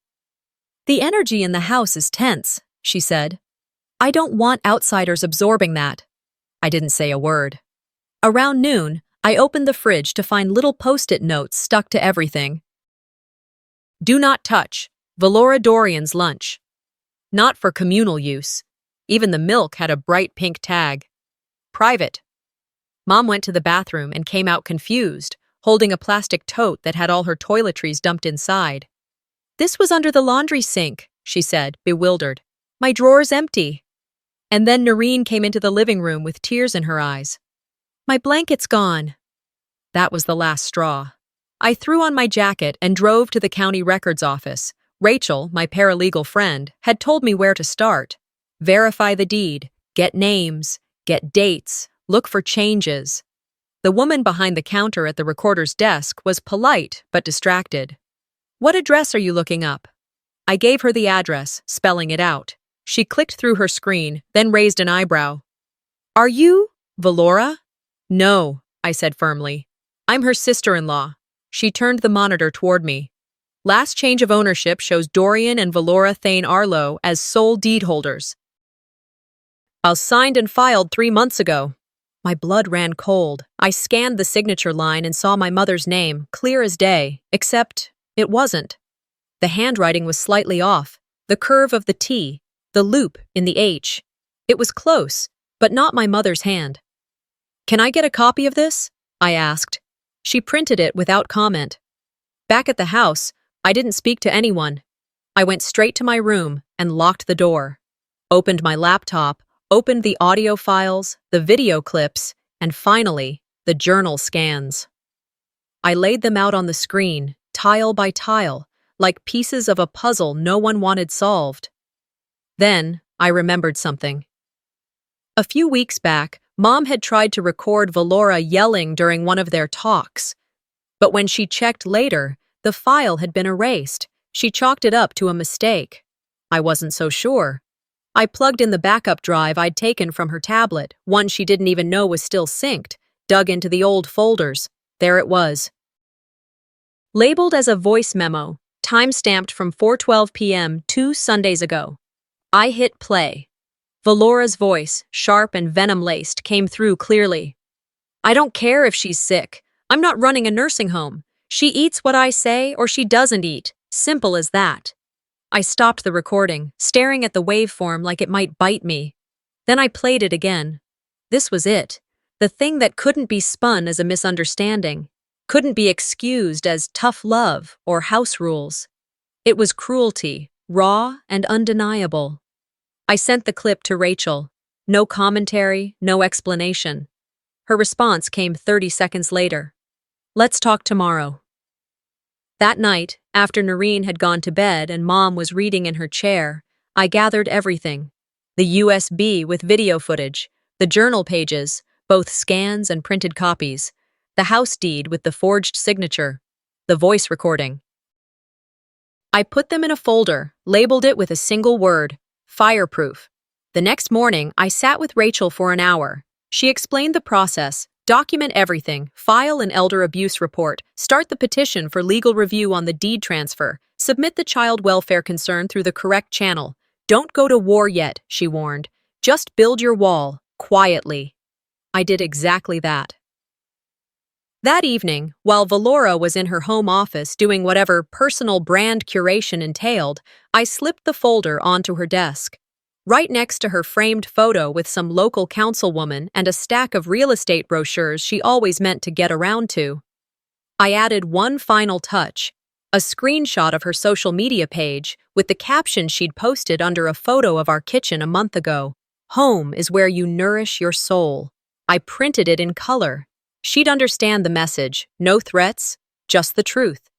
"The energy in the house is tense," she said. "I don't want outsiders absorbing that." I didn't say a word. Around noon, I opened the fridge to find little post-it notes stuck to everything. "Do not touch. Valora Dorian's lunch. Not for communal use." Even the milk had a bright pink tag. "Private." Mom went to the bathroom and came out confused, holding a plastic tote that had all her toiletries dumped inside. "This was under the laundry sink," she said, bewildered. "My drawer's empty." And then Noreen came into the living room with tears in her eyes. "My blanket's gone." That was the last straw. I threw on my jacket and drove to the county records office. Rachel, my paralegal friend, had told me where to start. Verify the deed, get names, get dates, look for changes. The woman behind the counter at the recorder's desk was polite but distracted. "What address are you looking up?" I gave her the address, spelling it out. She clicked through her screen, then raised an eyebrow. "Are you Valora?" "No," I said firmly. "I'm her sister-in-law." She turned the monitor toward me. "Last change of ownership shows Dorian and Valora Thane Arlo as sole deed holders. I signed and filed 3 months ago." My blood ran cold. I scanned the signature line and saw my mother's name, clear as day, except it wasn't. The handwriting was slightly off, the curve of the T, the loop in the H. It was close, but not my mother's hand. "Can I get a copy of this?" I asked. She printed it without comment. Back at the house, I didn't speak to anyone. I went straight to my room and locked the door. Opened my laptop, opened the audio files, the video clips, and finally, the journal scans. I laid them out on the screen, tile by tile, like pieces of a puzzle no one wanted solved. Then, I remembered something. A few weeks back, Mom had tried to record Valora yelling during one of their talks. But when she checked later, the file had been erased. She chalked it up to a mistake. I wasn't so sure. I plugged in the backup drive I'd taken from her tablet, one she didn't even know was still synced, dug into the old folders. There it was. Labeled as a voice memo, time-stamped from 4:12 p.m. 2 Sundays ago. I hit play. Valora's voice, sharp and venom-laced, came through clearly. "I don't care if she's sick. I'm not running a nursing home. She eats what I say or she doesn't eat. Simple as that. I stopped the recording, staring at the waveform like it might bite me. Then I played it again. This was it. The thing that couldn't be spun as a misunderstanding, couldn't be excused as tough love or house rules. It was cruelty, raw and undeniable. I sent the clip to Rachel. No commentary, no explanation. Her response came 30 seconds later. Let's talk tomorrow. That night, after Noreen had gone to bed and Mom was reading in her chair, I gathered everything. The USB with video footage, the journal pages, both scans and printed copies, the house deed with the forged signature, the voice recording. I put them in a folder, labeled it with a single word, fireproof. The next morning, I sat with Rachel for an hour. She explained the process, document everything, file an elder abuse report, start the petition for legal review on the deed transfer, submit the child welfare concern through the correct channel. Don't go to war yet, she warned. Just build your wall, quietly. I did exactly that. That evening, while Valora was in her home office doing whatever personal brand curation entailed, I slipped the folder onto her desk. Right next to her framed photo with some local councilwoman and a stack of real estate brochures she always meant to get around to. I added one final touch, a screenshot of her social media page with the caption she'd posted under a photo of our kitchen a month ago. Home is where you nourish your soul. I printed it in color. She'd understand the message, no threats, just the truth.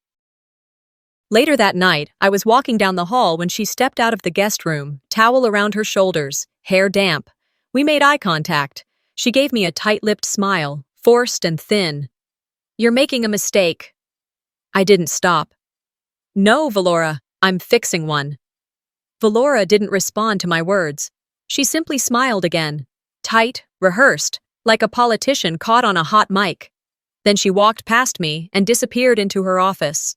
Later that night, I was walking down the hall when she stepped out of the guest room, towel around her shoulders, hair damp. We made eye contact. She gave me a tight-lipped smile, forced and thin. You're making a mistake. I didn't stop. No, Valora, I'm fixing one. Valora didn't respond to my words. She simply smiled again, tight, rehearsed, like a politician caught on a hot mic. Then she walked past me and disappeared into her office.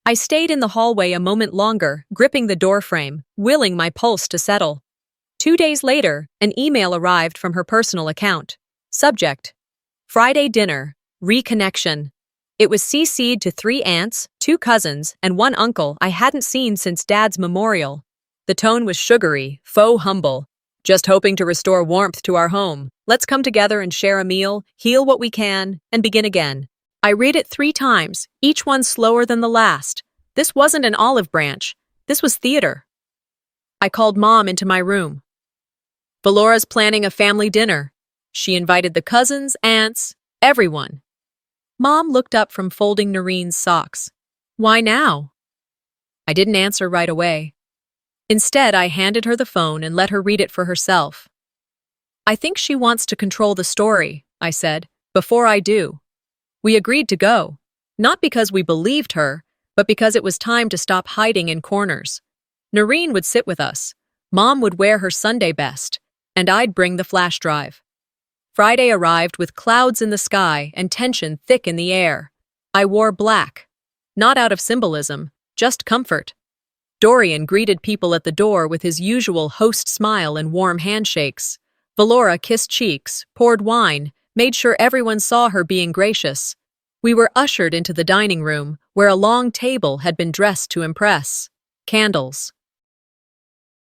I stayed in the hallway a moment longer, gripping the doorframe, willing my pulse to settle. 2 days later, an email arrived from her personal account. Subject: Friday dinner, reconnection. It was CC'd to 3 aunts, 2 cousins, and 1 uncle I hadn't seen since Dad's memorial. The tone was sugary, faux humble. Just hoping to restore warmth to our home. Let's come together and share a meal, heal what we can, and begin again. I read it 3 times, each one slower than the last. This wasn't an olive branch. This was theater. I called Mom into my room. Valora's planning a family dinner. She invited the cousins, aunts, everyone. Mom looked up from folding Noreen's socks. Why now? I didn't answer right away. Instead, I handed her the phone and let her read it for herself. I think she wants to control the story, I said, before I do. We agreed to go, not because we believed her, but because it was time to stop hiding in corners. Noreen would sit with us. Mom would wear her Sunday best, and I'd bring the flash drive. Friday arrived with clouds in the sky and tension thick in the air. I wore black, not out of symbolism, just comfort. Dorian greeted people at the door with his usual host smile and warm handshakes. Valora kissed cheeks, poured wine, made sure everyone saw her being gracious. We were ushered into the dining room, where a long table had been dressed to impress. Candles.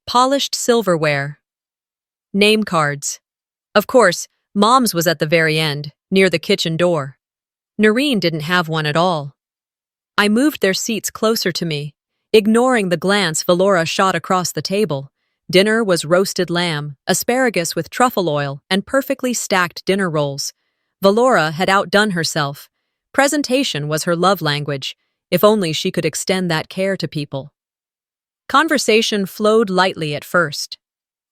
Polished silverware. Name cards. Of course, Mom's was at the very end, near the kitchen door. Noreen didn't have one at all. I moved their seats closer to me, ignoring the glance Valora shot across the table. Dinner was roasted lamb, asparagus with truffle oil, and perfectly stacked dinner rolls. Valora had outdone herself. Presentation was her love language, if only she could extend that care to people. Conversation flowed lightly at first.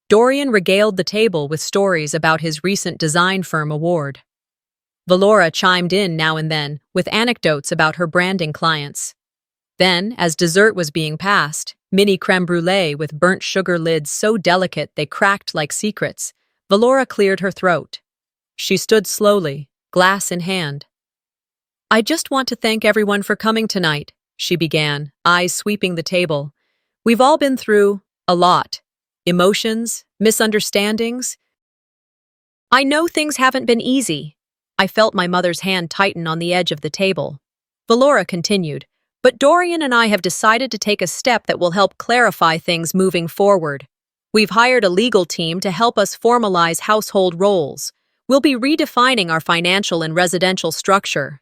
Dorian regaled the table with stories about his recent design firm award. Valora chimed in now and then with anecdotes about her branding clients. Then, as dessert was being passed, mini creme brulee with burnt sugar lids so delicate they cracked like secrets, Valora cleared her throat. She stood slowly, glass in hand. I just want to thank everyone for coming tonight, she began, eyes sweeping the table. We've all been through a lot. Emotions, misunderstandings. I know things haven't been easy. I felt my mother's hand tighten on the edge of the table. Valora continued, but Dorian and I have decided to take a step that will help clarify things moving forward. We've hired a legal team to help us formalize household roles. We'll be redefining our financial and residential structure.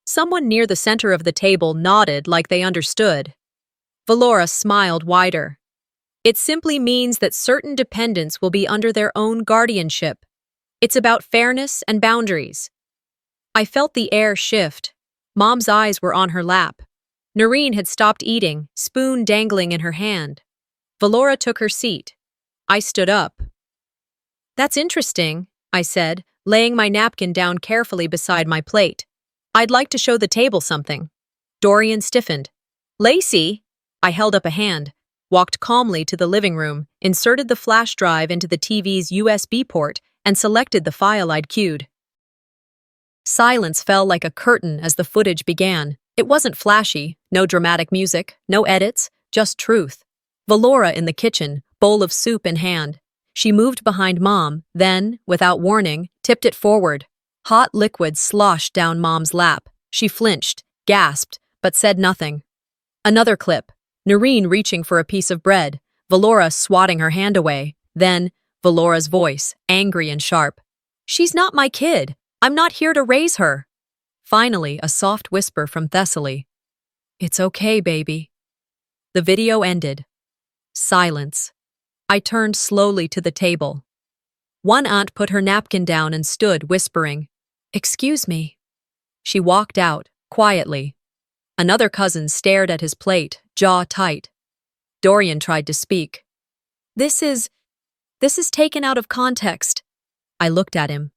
Someone near the center of the table nodded like they understood. Valora smiled wider. It simply means that certain dependents will be under their own guardianship. It's about fairness and boundaries. I felt the air shift. Mom's eyes were on her lap. Noreen had stopped eating, spoon dangling in her hand. Valora took her seat. I stood up. That's interesting, I said, laying my napkin down carefully beside my plate. I'd like to show the table something. Dorian stiffened. Lacey! I held up a hand, walked calmly to the living room, inserted the flash drive into the TV's USB port, and selected the file I'd queued. Silence fell like a curtain as the footage began. It wasn't flashy, no dramatic music, no edits, just truth. Valora in the kitchen, bowl of soup in hand. She moved behind Mom, then, without warning, tipped it forward. Hot liquid sloshed down Mom's lap. She flinched, gasped, but said nothing. Another clip. Noreen reaching for a piece of bread, Valora swatting her hand away. Then, Valora's voice, angry and sharp. She's not my kid. I'm not here to raise her. Finally, a soft whisper from Thessaly. It's okay, baby. The video ended. Silence. I turned slowly to the table. One aunt put her napkin down and stood, whispering, Excuse me. She walked out, quietly. Another cousin stared at his plate, jaw tight. Dorian tried to speak. This is taken out of context. I looked at him.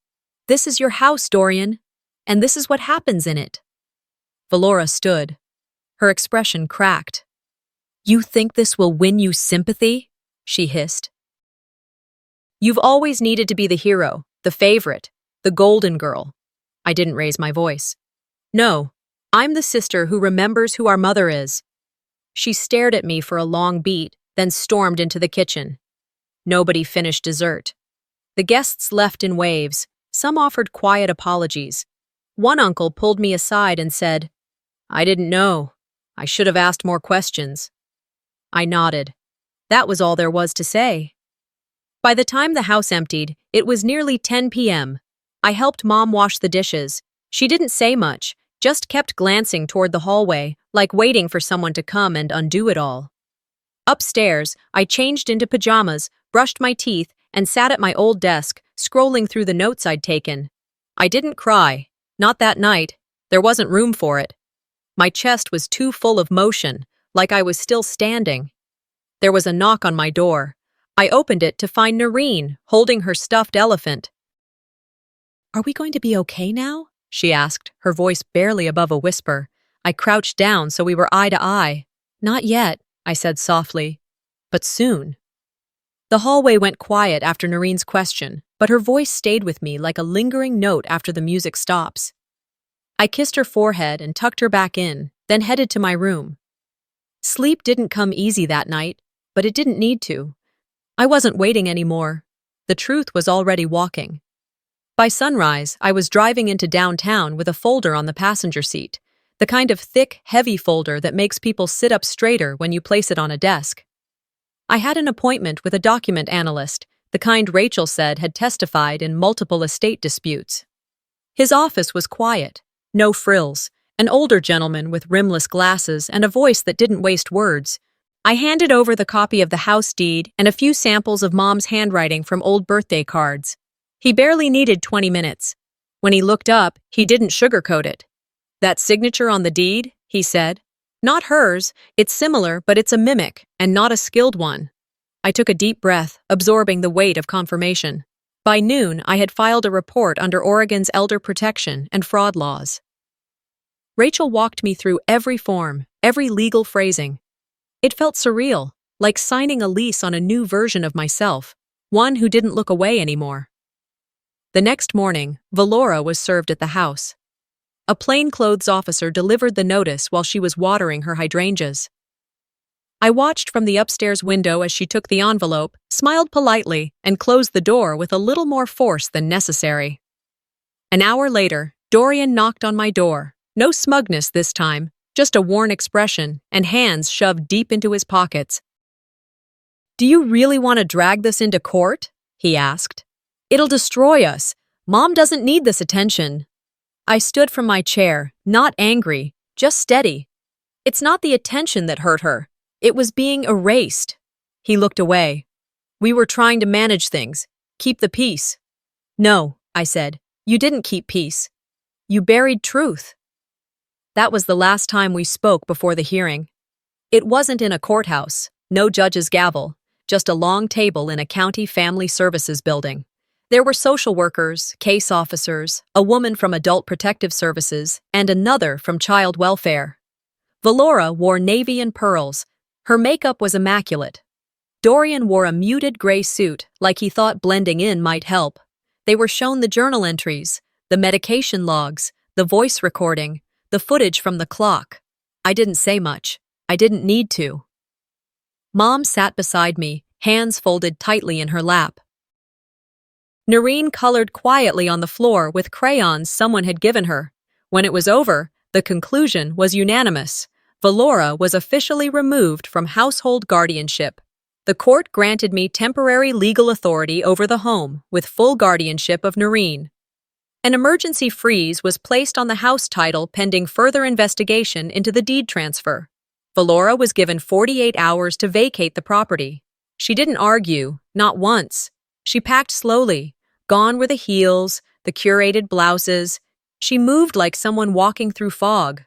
This is your house, Dorian, and this is what happens in it. Valora stood. Her expression cracked. You think this will win you sympathy? She hissed. You've always needed to be the hero, the favorite, the golden girl. I didn't raise my voice. No, I'm the sister who remembers who our mother is. She stared at me for a long beat, then stormed into the kitchen. Nobody finished dessert. The guests left in waves. Some offered quiet apologies. One uncle pulled me aside and said, I didn't know. I should have asked more questions. I nodded. That was all there was to say. By the time the house emptied, it was nearly 10 p.m. I helped Mom wash the dishes. She didn't say much, just kept glancing toward the hallway, like waiting for someone to come and undo it all. Upstairs, I changed into pajamas, brushed my teeth, and sat at my old desk, scrolling through the notes I'd taken. I didn't cry. Not that night. There wasn't room for it. My chest was too full of motion, like I was still standing. There was a knock on my door. I opened it to find Noreen, holding her stuffed elephant. Are we going to be okay now? She asked, her voice barely above a whisper. I crouched down so we were eye to eye. Not yet, I said softly. But soon. The hallway went quiet after Noreen's question, but her voice stayed with me like a lingering note after the music stops. I kissed her forehead and tucked her back in, then headed to my room. Sleep didn't come easy that night, but it didn't need to. I wasn't waiting anymore. The truth was already walking. By sunrise, I was driving into downtown with a folder on the passenger seat, the kind of thick, heavy folder that makes people sit up straighter when you place it on a desk. I had an appointment with a document analyst, the kind Rachel said had testified in multiple estate disputes. His office was quiet, no frills, an older gentleman with rimless glasses and a voice that didn't waste words. I handed over the copy of the house deed and a few samples of Mom's handwriting from old birthday cards. He barely needed 20 minutes. When he looked up, he didn't sugarcoat it. That signature on the deed, he said. Not hers, it's similar, but it's a mimic, and not a skilled one. I took a deep breath, absorbing the weight of confirmation. By noon, I had filed a report under Oregon's elder protection and fraud laws. Rachel walked me through every form, every legal phrasing. It felt surreal, like signing a lease on a new version of myself, one who didn't look away anymore. The next morning, Valora was served at the house. A plainclothes officer delivered the notice while she was watering her hydrangeas. I watched from the upstairs window as she took the envelope, smiled politely, and closed the door with a little more force than necessary. An hour later, Dorian knocked on my door, No smugness this time, just a worn expression and hands shoved deep into his pockets. "Do you really want to drag this into court?" he asked. "It'll destroy us. Mom doesn't need this attention." I stood from my chair, not angry, just steady. It's not the attention that hurt her. It was being erased. He looked away. "We were trying to manage things, keep the peace." "No," I said, "you didn't keep peace. You buried truth." That was the last time we spoke before the hearing. It wasn't in a courthouse, no judge's gavel, just a long table in a county family services building. There were social workers, case officers, a woman from Adult Protective Services, and another from Child Welfare. Valora wore navy and pearls. Her makeup was immaculate. Dorian wore a muted gray suit, like he thought blending in might help. They were shown the journal entries, the medication logs, the voice recording, the footage from the clock. I didn't say much. I didn't need to. Mom sat beside me, hands folded tightly in her lap. Noreen colored quietly on the floor with crayons someone had given her. When it was over, the conclusion was unanimous. Valora was officially removed from household guardianship. The court granted me temporary legal authority over the home, with full guardianship of Noreen. An emergency freeze was placed on the house title pending further investigation into the deed transfer. Valora was given 48 hours to vacate the property. She didn't argue, not once. She packed slowly. Gone were the heels, the curated blouses. She moved like someone walking through fog.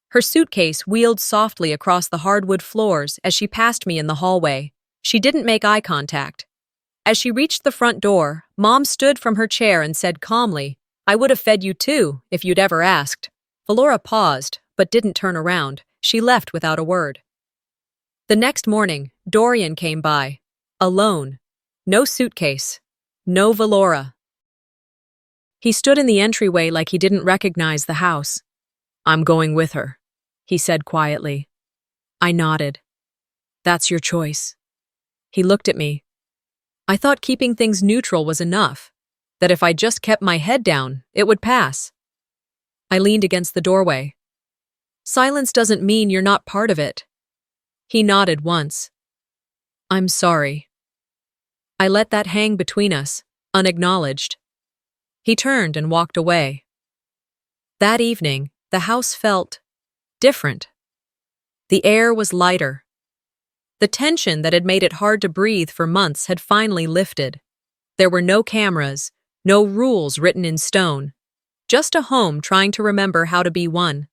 Her suitcase wheeled softly across the hardwood floors as she passed me in the hallway. She didn't make eye contact. As she reached the front door, Mom stood from her chair and said calmly, "I would have fed you too, if you'd ever asked." Valora paused, but didn't turn around. She left without a word. The next morning, Dorian came by. Alone. No suitcase. No Valora. He stood in the entryway like he didn't recognize the house. "I'm going with her," he said quietly. I nodded. "That's your choice." He looked at me. I thought keeping things neutral was enough, that if I just kept my head down, it would pass. I leaned against the doorway. "Silence doesn't mean you're not part of it." He nodded once. "I'm sorry." I let that hang between us, unacknowledged. He turned and walked away. That evening, the house felt different. The air was lighter. The tension that had made it hard to breathe for months had finally lifted. There were no cameras, no rules written in stone. Just a home trying to remember how to be one.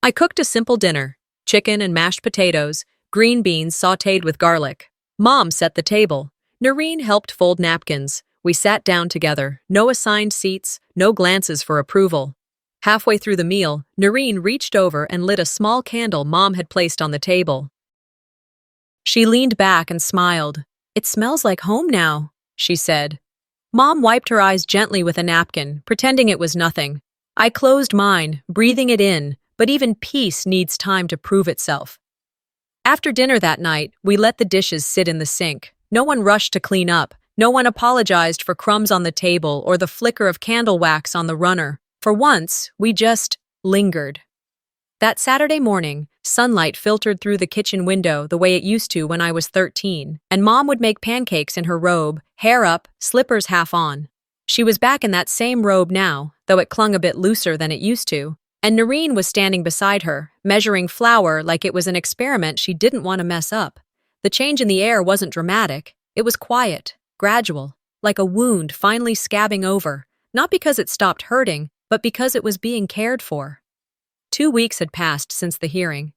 I cooked a simple dinner, chicken and mashed potatoes, green beans sautéed with garlic. Mom set the table. Noreen helped fold napkins. We sat down together, no assigned seats, no glances for approval. Halfway through the meal, Noreen reached over and lit a small candle Mom had placed on the table. She leaned back and smiled. "It smells like home now," she said. Mom wiped her eyes gently with a napkin, pretending it was nothing. I closed mine, breathing it in, but even peace needs time to prove itself. After dinner that night, we let the dishes sit in the sink. No one rushed to clean up. No one apologized for crumbs on the table or the flicker of candle wax on the runner. For once, we just lingered. That Saturday morning, sunlight filtered through the kitchen window the way it used to when I was 13, and Mom would make pancakes in her robe, hair up, slippers half on. She was back in that same robe now, though it clung a bit looser than it used to, and Noreen was standing beside her, measuring flour like it was an experiment she didn't want to mess up. The change in the air wasn't dramatic. It was quiet, gradual, like a wound finally scabbing over, not because it stopped hurting, but because it was being cared for. 2 weeks had passed since the hearing.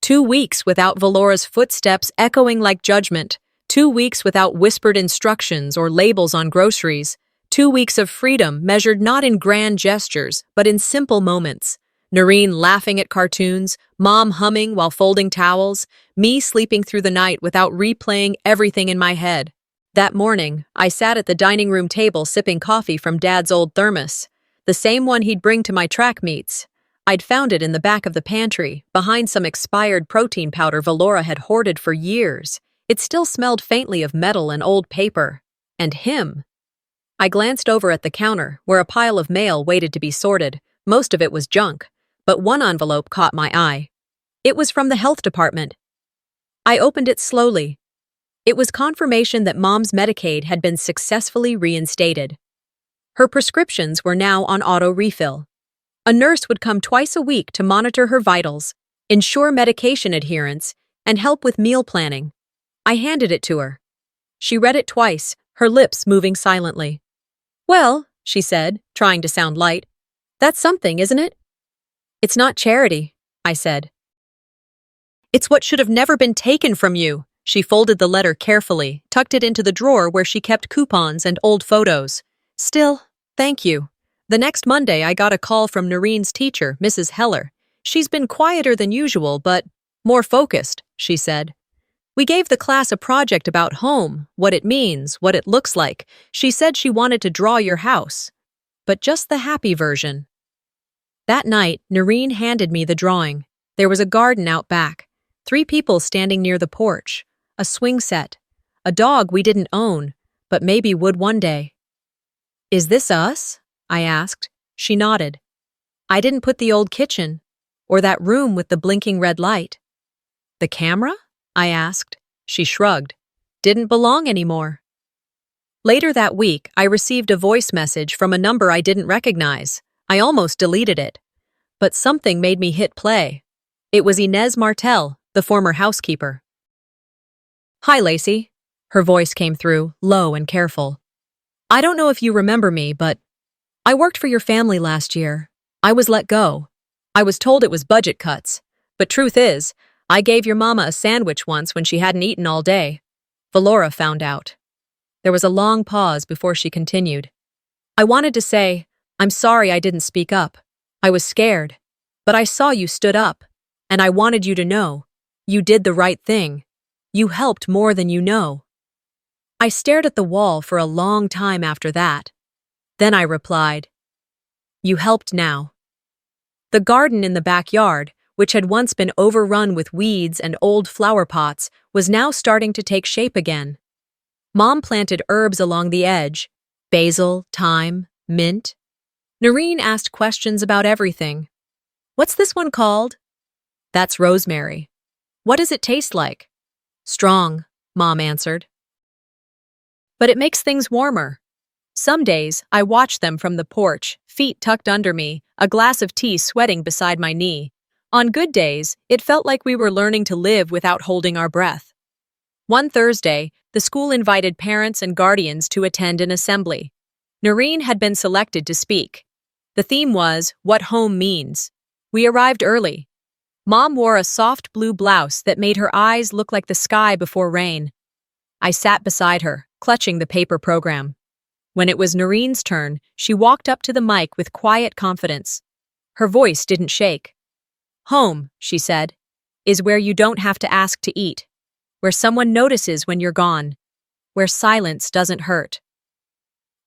2 weeks without Valora's footsteps echoing like judgment. 2 weeks without whispered instructions or labels on groceries. 2 weeks of freedom measured not in grand gestures, but in simple moments. Noreen laughing at cartoons, Mom humming while folding towels, me sleeping through the night without replaying everything in my head. That morning, I sat at the dining room table sipping coffee from Dad's old thermos, the same one he'd bring to my track meets. I'd found it in the back of the pantry, behind some expired protein powder Valora had hoarded for years. It still smelled faintly of metal and old paper. And him. I glanced over at the counter, where a pile of mail waited to be sorted, Most of it was junk, but one envelope caught my eye. It was from the health department. I opened it slowly. It was confirmation that Mom's Medicaid had been successfully reinstated. Her prescriptions were now on auto refill. A nurse would come twice a week to monitor her vitals, ensure medication adherence, and help with meal planning. I handed it to her. She read it twice, her lips moving silently. "Well," she said, trying to sound light, "that's something, isn't it?" "It's not charity," I said. "It's what should have never been taken from you." She folded the letter carefully, tucked it into the drawer where she kept coupons and old photos. "Still, thank you." The next Monday, I got a call from Noreen's teacher, Mrs. Heller. "She's been quieter than usual, but more focused," she said. "We gave the class a project about home, what it means, what it looks like. She said she wanted to draw your house, but just the happy version." That night, Noreen handed me the drawing. There was a garden out back, 3 people standing near the porch, a swing set, a dog we didn't own, but maybe would one day. "Is this us?" I asked. She nodded. "I didn't put the old kitchen, or that room with the blinking red light." "The camera?" I asked. She shrugged. "Didn't belong anymore." Later that week, I received a voice message from a number I didn't recognize. I almost deleted it. But something made me hit play. It was Inez Martel, the former housekeeper. "Hi, Lacey." Her voice came through, low and careful. "I don't know if you remember me, but I worked for your family last year. I was let go. I was told it was budget cuts. But truth is, I gave your mama a sandwich once when she hadn't eaten all day. Valora found out." There was a long pause before she continued. "I wanted to say, I'm sorry I didn't speak up. I was scared. But I saw you stood up. And I wanted you to know. You did the right thing. You helped more than you know." I stared at the wall for a long time after that. Then I replied, "You helped now." The garden in the backyard, which had once been overrun with weeds and old flower pots, was now starting to take shape again. Mom planted herbs along the edge, basil, thyme, mint. Noreen asked questions about everything. "What's this one called?" "That's rosemary." "What does it taste like?" "Strong," Mom answered. "But it makes things warmer." Some days, I watched them from the porch, feet tucked under me, a glass of tea sweating beside my knee. On good days, it felt like we were learning to live without holding our breath. One Thursday, the school invited parents and guardians to attend an assembly. Noreen had been selected to speak. The theme was, "What Home Means." We arrived early. Mom wore a soft blue blouse that made her eyes look like the sky before rain. I sat beside her, clutching the paper program. When it was Noreen's turn, she walked up to the mic with quiet confidence. Her voice didn't shake. "Home," she said, "is where you don't have to ask to eat, where someone notices when you're gone, where silence doesn't hurt."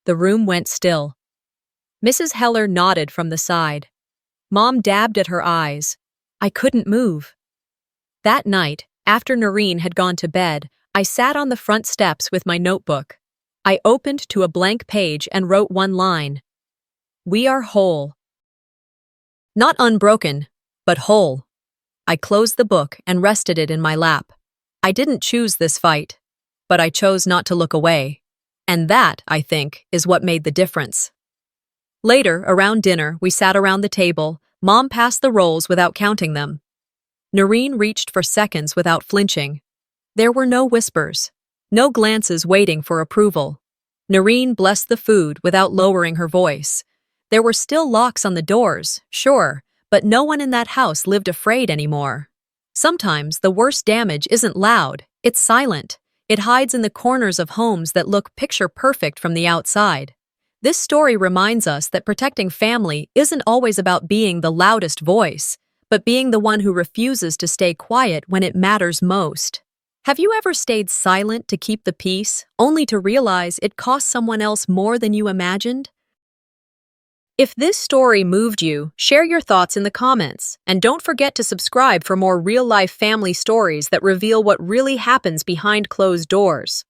The room went still. Mrs. Heller nodded from the side. Mom dabbed at her eyes. I couldn't move. That night, after Noreen had gone to bed, I sat on the front steps with my notebook. I opened to a blank page and wrote one line. "We are whole." Not unbroken, but whole. I closed the book and rested it in my lap. I didn't choose this fight, but I chose not to look away. And that, I think, is what made the difference. Later, around dinner, we sat around the table. Mom passed the rolls without counting them. Noreen reached for seconds without flinching. There were no whispers, no glances waiting for approval. Noreen blessed the food without lowering her voice. There were still locks on the doors, sure, but no one in that house lived afraid anymore. Sometimes the worst damage isn't loud, it's silent. It hides in the corners of homes that look picture-perfect from the outside. This story reminds us that protecting family isn't always about being the loudest voice, but being the one who refuses to stay quiet when it matters most. Have you ever stayed silent to keep the peace, only to realize it cost someone else more than you imagined? If this story moved you, share your thoughts in the comments, and don't forget to subscribe for more real-life family stories that reveal what really happens behind closed doors.